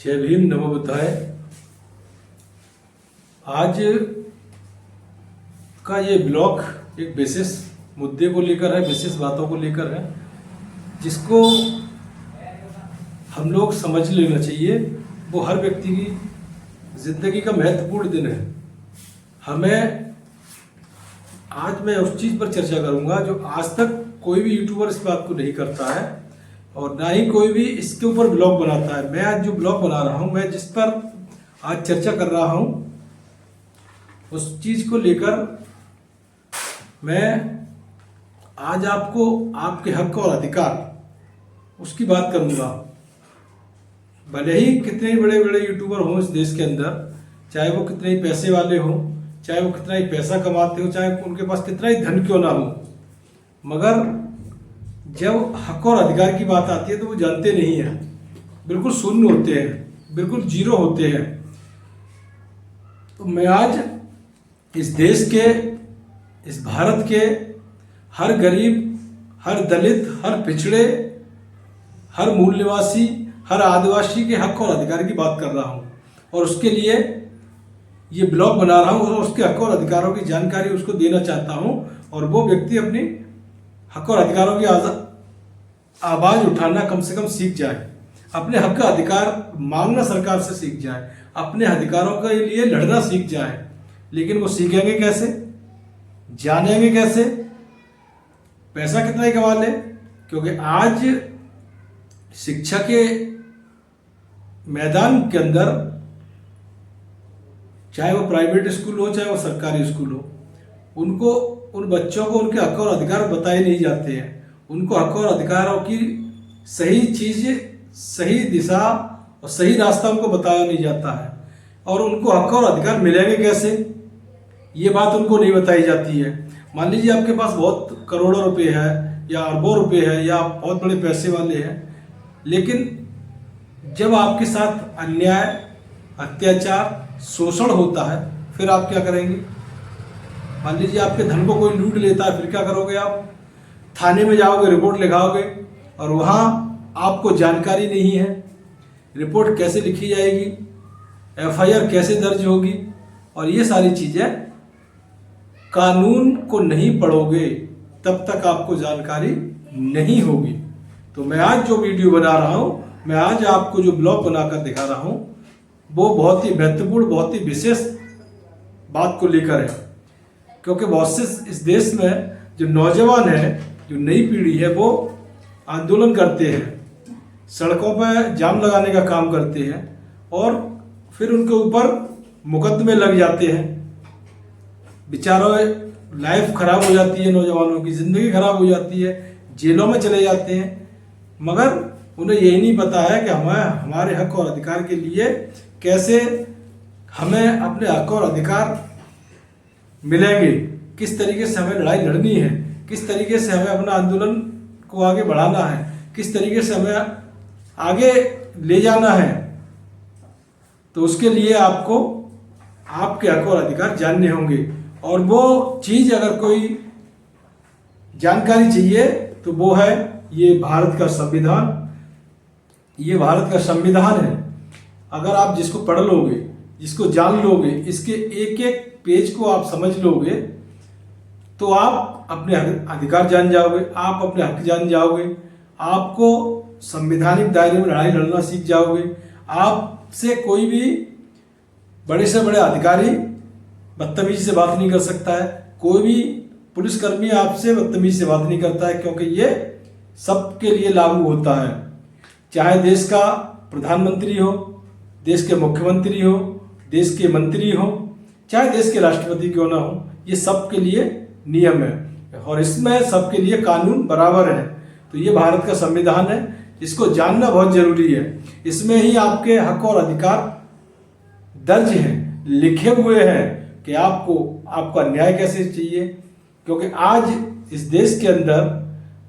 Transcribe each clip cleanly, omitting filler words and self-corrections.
जय भीम, नमो बुद्धाय। आज का ये ब्लॉग एक विशेष मुद्दे को लेकर है, विशेष बातों को लेकर है, जिसको हम लोग समझ लेना चाहिए। वो हर व्यक्ति की जिंदगी का महत्वपूर्ण दिन है। आज मैं उस चीज़ पर चर्चा करूंगा जो आज तक कोई भी यूट्यूबर इस बात को नहीं करता है और ना ही कोई भी इसके ऊपर ब्लॉग बनाता है। मैं आज जो ब्लॉग बना रहा हूं, मैं जिस पर आज चर्चा कर रहा हूं, उस चीज़ को लेकर मैं आज आपको आपके हक और अधिकार उसकी बात करूंगा। भले ही कितने बड़े बड़े यूट्यूबर हों इस देश के अंदर, चाहे वो कितने ही पैसे वाले हों, चाहे वो कितना ही पैसा कमाते हो, चाहे उनके पास कितना ही धन क्यों ना हो, मगर जब हक और अधिकार की बात आती है तो वो जानते नहीं हैं, बिल्कुल शून्य होते हैं, बिल्कुल जीरो होते हैं। तो मैं आज इस देश के, इस भारत के हर गरीब, हर दलित, हर पिछड़े, हर मूल निवासी, हर आदिवासी के हक और अधिकार की बात कर रहा हूँ और उसके लिए ये ब्लॉग बना रहा हूँ और उसके हक और अधिकारों की जानकारी उसको देना चाहता हूँ और वो व्यक्ति अपनी हक और अधिकारों की आवाज़ उठाना कम से कम सीख जाए, अपने हक का अधिकार मांगना सरकार से सीख जाए, अपने अधिकारों के लिए लड़ना सीख जाए। लेकिन वो सीखेंगे कैसे, जानेंगे कैसे? पैसा कितना ही कमा ले, क्योंकि आज शिक्षा के मैदान के अंदर, चाहे वो प्राइवेट स्कूल हो चाहे वो सरकारी स्कूल हो, उनको, उन बच्चों को उनके हक और अधिकार बताए नहीं जाते हैं। उनको हक और अधिकारों की सही चीज़, सही दिशा और सही रास्ता उनको बताया नहीं जाता है। और उनको हक और अधिकार मिलेंगे कैसे, ये बात उनको नहीं बताई जाती है। मान लीजिए आपके पास बहुत करोड़ों रुपए है या अरबों रुपए है या आप बहुत बड़े पैसे वाले हैं, लेकिन जब आपके साथ अन्याय, अत्याचार, शोषण होता है, फिर आप क्या करेंगे? मान लीजिए आपके धन को कोई लूट लेता है, फिर क्या करोगे? आप थाने में जाओगे, रिपोर्ट लिखाओगे और वहाँ आपको जानकारी नहीं है, रिपोर्ट कैसे लिखी जाएगी, एफआईआर कैसे दर्ज होगी, और ये सारी चीज़ें कानून को नहीं पढ़ोगे तब तक आपको जानकारी नहीं होगी। तो मैं आज जो वीडियो बना रहा हूँ, मैं आज आपको जो ब्लॉग बनाकर दिखा रहा हूँ, वो बहुत ही महत्वपूर्ण, बहुत ही विशेष बात को लेकर है। क्योंकि बहुत से इस देश में जो नौजवान है, जो नई पीढ़ी है, वो आंदोलन करते हैं, सड़कों पर जाम लगाने का काम करते हैं और फिर उनके ऊपर मुकदमे लग जाते हैं। बेचारों लाइफ खराब हो जाती है, नौजवानों की ज़िंदगी खराब हो जाती है, जेलों में चले जाते हैं, मगर उन्हें यही नहीं पता है कि हमारे हक और अधिकार के लिए कैसे हमें अपने हक और अधिकार मिलेंगे, किस तरीके से हमें लड़ाई लड़नी है, किस तरीके से हमें अपना आंदोलन को आगे बढ़ाना है, किस तरीके से हमें आगे ले जाना है। तो उसके लिए आपको आपके हक और अधिकार जानने होंगे और वो चीज़ अगर कोई जानकारी चाहिए तो वो है ये भारत का संविधान। ये भारत का संविधान है। अगर आप जिसको पढ़ लोगे, जिसको जान लोगे, इसके एक एक पेज को आप समझ लोगे, तो आप अपने अधिकार जान जाओगे, आप अपने हक जान जाओगे, आपको संवैधानिक दायरे में लड़ाई लड़ना सीख जाओगे। आपसे कोई भी बड़े से बड़े अधिकारी बदतमीजी से बात नहीं कर सकता है, कोई भी पुलिसकर्मी आपसे बदतमीजी से बात नहीं करता है, क्योंकि ये सबके लिए लागू होता है। चाहे देश का प्रधानमंत्री हो, देश के मुख्यमंत्री हो, देश के मंत्री हो, चाहे देश के राष्ट्रपति क्यों ना हो, ये सबके लिए नियम है और इसमें सबके लिए कानून बराबर है। तो ये भारत का संविधान है, इसको जानना बहुत जरूरी है। इसमें ही आपके हक और अधिकार दर्ज हैं, लिखे हुए हैं कि आपको आपका न्याय कैसे चाहिए। क्योंकि आज इस देश के अंदर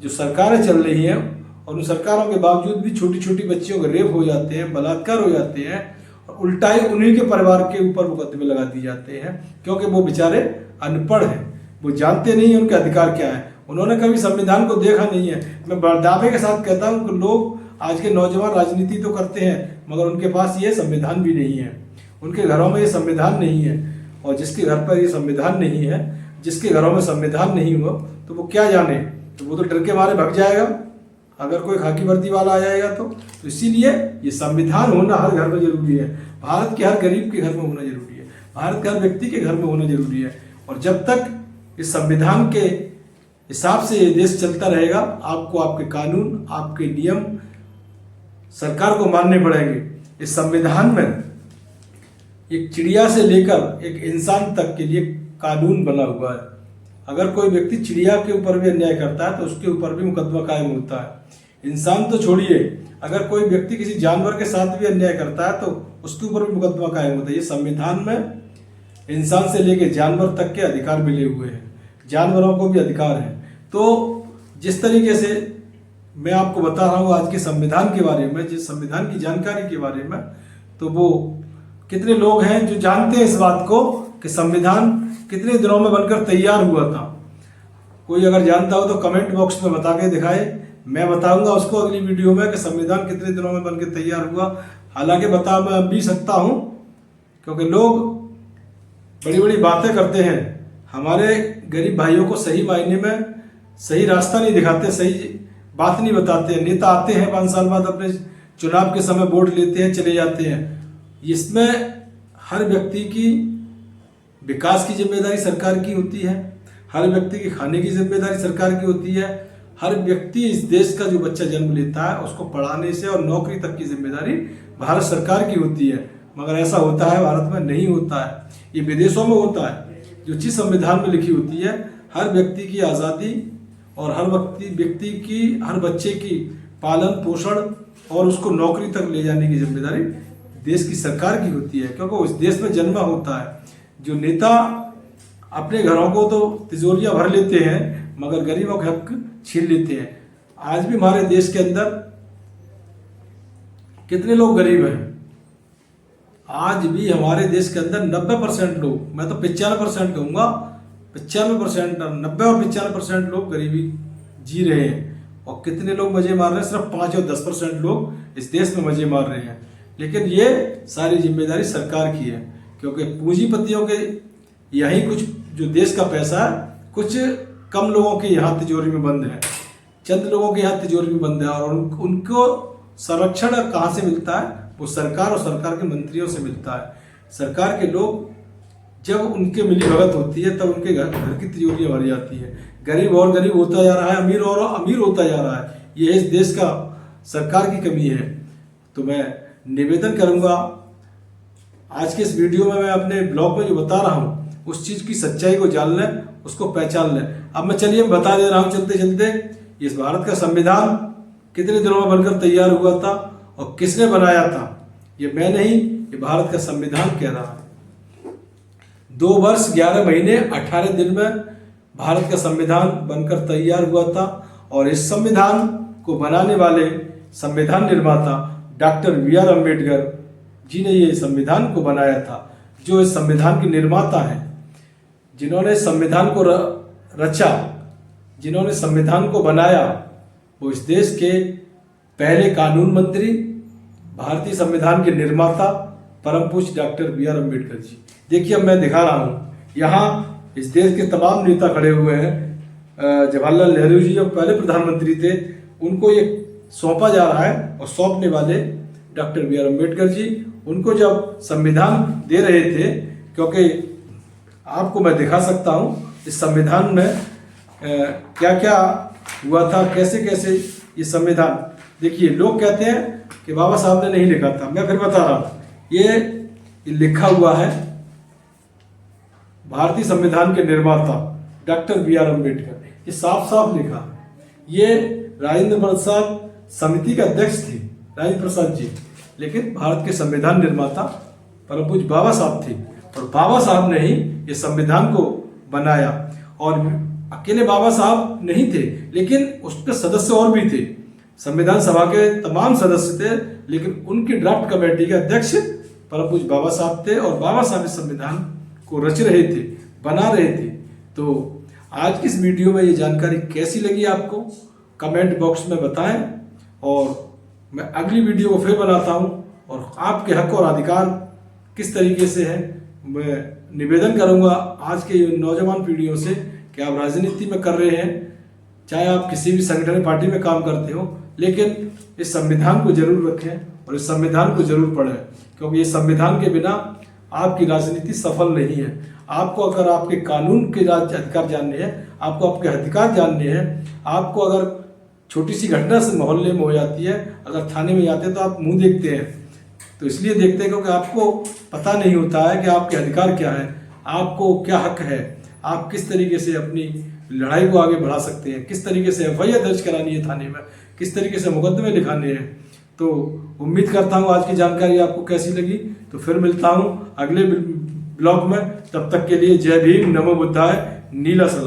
जो सरकारें चल रही हैं और उन सरकारों के बावजूद भी छोटी छोटी बच्चियों के रेप हो जाते हैं, बलात्कार हो जाते हैं और उल्टा ही उन्हीं के परिवार के ऊपर मुकदमे लगा दिए जाते हैं, क्योंकि वो बेचारे अनपढ़ हैं, वो जानते नहीं हैं उनके अधिकार क्या है, उन्होंने कभी संविधान को देखा नहीं है। मैं दावे के साथ कहता हूँ कि लोग आज के नौजवान राजनीति तो करते हैं मगर उनके पास ये संविधान भी नहीं है, उनके घरों में ये संविधान नहीं है। और जिसके घर पर ये संविधान नहीं है, जिसके घरों में संविधान नहीं हुआ, तो वो क्या जाने, तो वो तो डर के मारे भाग जाएगा अगर कोई खाकी वर्दी वाला आ जाएगा तो इसीलिए ये संविधान होना हर घर में जरूरी है। भारत के हर गरीब के घर में होना जरूरी है, भारत के हर व्यक्ति के घर में होना जरूरी है। और जब तक इस संविधान के हिसाब से ये देश चलता रहेगा, आपको आपके कानून, आपके नियम सरकार को मानने पड़ेंगे। इस संविधान में एक चिड़िया से लेकर एक इंसान तक के लिए कानून बना हुआ है। अगर कोई व्यक्ति चिड़िया के ऊपर भी अन्याय करता है तो उसके ऊपर भी मुकदमा कायम होता है। इंसान तो छोड़िए, अगर कोई व्यक्ति किसी जानवर के साथ भी अन्याय करता है तो उसके ऊपर भी मुकदमा कायम होता है। ये संविधान में इंसान से लेकर जानवर तक के अधिकार मिले हुए हैं, जानवरों को भी अधिकार है। तो जिस तरीके से मैं आपको बता रहा हूँ आज के संविधान के बारे में, जिस संविधान की जानकारी के बारे में, तो वो कितने लोग हैं जो जानते हैं इस बात को कि संविधान कितने दिनों में बनकर तैयार हुआ था। कोई अगर जानता हो तो कमेंट बॉक्स में बता के दिखाए, मैं बताऊंगा उसको अगली वीडियो में कि संविधान कितने दिनों में बनकर तैयार हुआ। हालांकि बता मैं भी सकता हूं क्योंकि लोग बड़ी बड़ी बातें करते हैं, हमारे गरीब भाइयों को सही मायने में सही रास्ता नहीं दिखाते, सही बात नहीं बताते। नेता आते हैं 5 साल बाद अपने चुनाव के समय वोट लेते हैं, चले जाते हैं। इसमें हर व्यक्ति की विकास की जिम्मेदारी सरकार की होती है, हर व्यक्ति की खाने की जिम्मेदारी सरकार की होती है। हर व्यक्ति इस देश का जो बच्चा जन्म लेता है उसको पढ़ाने से और नौकरी तक की जिम्मेदारी भारत सरकार की होती है। मगर ऐसा होता है भारत में नहीं होता है, ये विदेशों में होता है। जो चीज़ संविधान में लिखी होती है, हर व्यक्ति की आज़ादी और हर व्यक्ति की, हर बच्चे की पालन पोषण और उसको नौकरी तक ले जाने की जिम्मेदारी देश की सरकार की होती है, क्योंकि उस देश में जन्मा होता है। जो नेता अपने घरों को तो तिजोरियां भर लेते हैं मगर गरीबों के हक छीन लेते हैं। आज भी हमारे देश के अंदर कितने लोग गरीब हैं? आज भी हमारे देश के अंदर 90% लोग, मैं तो 95% कहूँगा, 95%, 90 और 95% लोग गरीबी जी रहे हैं। और कितने लोग मजे मार रहे हैं? सिर्फ 5 और 10% लोग इस देश में मजे मार रहे हैं। लेकिन ये सारी जिम्मेदारी सरकार की है, क्योंकि पूंजीपतियों के यही कुछ जो देश का पैसा है कुछ कम लोगों के यहाँ तिजोरी में बंद है, चंद लोगों के यहाँ तिजोरी में बंद है। और उनको संरक्षण कहाँ से मिलता है? वो सरकार और सरकार के मंत्रियों से मिलता है। सरकार के लोग जब उनके मिली भगत होती है तब उनके घर की तिजोरियाँ भरी जाती है। गरीब और गरीब होता जा रहा है, अमीर और अमीर होता जा रहा है। ये इस देश का सरकार की कमी है। तो मैं निवेदन करूँगा, आज के इस वीडियो में मैं अपने ब्लॉग में जो बता रहा हूँ उस चीज़ की सच्चाई को जान लें, उसको पहचान लें। अब मैं चलिए बता दे रहा हूँ चलते चलते, इस भारत का संविधान कितने दिनों में बनकर तैयार हुआ था और किसने बनाया था। ये मैं नहीं, ये भारत का संविधान कह रहा है। 2 वर्ष 11 महीने 18 दिन में भारत का संविधान बनकर तैयार हुआ था। और इस संविधान को बनाने वाले संविधान निर्माता डॉक्टर BR अम्बेडकर जी ने ये संविधान को बनाया था। जो इस संविधान के निर्माता हैं, जिन्होंने संविधान को रचा, जिन्होंने संविधान को बनाया, वो इस देश के पहले कानून मंत्री, भारतीय संविधान के निर्माता परम पूज्य डॉक्टर BR अम्बेडकर जी। देखिए अब मैं दिखा रहा हूँ, यहाँ इस देश के तमाम नेता खड़े हुए हैं। जवाहरलाल नेहरू जी जो पहले प्रधानमंत्री थे, उनको ये सौंपा जा रहा है और सौंपने वाले डॉक्टर BR अम्बेडकर जी उनको जब संविधान दे रहे थे, क्योंकि आपको मैं दिखा सकता हूँ इस संविधान में क्या क्या हुआ था, कैसे कैसे ये संविधान। देखिए लोग कहते हैं कि बाबा साहब ने नहीं लिखा था, मैं फिर बता रहा हूँ, ये लिखा हुआ है भारतीय संविधान के निर्माता डॉक्टर BR अम्बेडकर, ये साफ साफ लिखा। ये राजेंद्र प्रसाद समिति के अध्यक्ष थे, राजेंद्र प्रसाद जी, लेकिन भारत के संविधान निर्माता परम पूज्य बाबा साहब थे। और बाबा साहब ने ही ये संविधान को बनाया। और अकेले बाबा साहब नहीं थे, लेकिन उसके सदस्य और भी थे। संविधान सभा के तमाम सदस्य थे, लेकिन उनकी ड्राफ्ट कमेटी के अध्यक्ष परम पूज्य बाबा साहब थे। और बाबा साहब इस संविधान को रच रहे थे, बना रहे थे। तो आज की इस वीडियो में ये जानकारी कैसी लगी आपको, कमेंट बॉक्स में बताएं। और मैं अगली वीडियो को फिर बनाता हूँ और आपके हक और अधिकार किस तरीके से है मैं निवेदन करूँगा आज के नौजवान पीढ़ियों से कि आप राजनीति में कर रहे हैं, चाहे आप किसी भी संगठन पार्टी में काम करते हो, लेकिन इस संविधान को जरूर रखें और इस संविधान को जरूर पढ़ें, क्योंकि ये संविधान के बिना आपकी राजनीति सफल नहीं है। आपको अगर आपके कानून के राज्य अधिकार जानने हैं, आपको आपके अधिकार जानने हैं, आपको अगर छोटी सी घटना से मोहल्ले में हो जाती है, अगर थाने में जाते हैं तो आप मुंह देखते हैं, तो इसलिए देखते हैं क्योंकि आपको पता नहीं होता है कि आपके अधिकार क्या है, आपको क्या हक है, आप किस तरीके से अपनी लड़ाई को आगे बढ़ा सकते हैं, किस तरीके से एफआईआर दर्ज करानी है थाने में, किस तरीके से मुकदमे लिखाने हैं। तो उम्मीद करता हूँ आज की जानकारी आपको कैसी लगी। तो फिर मिलता हूँ अगले ब्लॉग में, तब तक के लिए जय भीम, नमो बुद्धाय, नीला सलाम।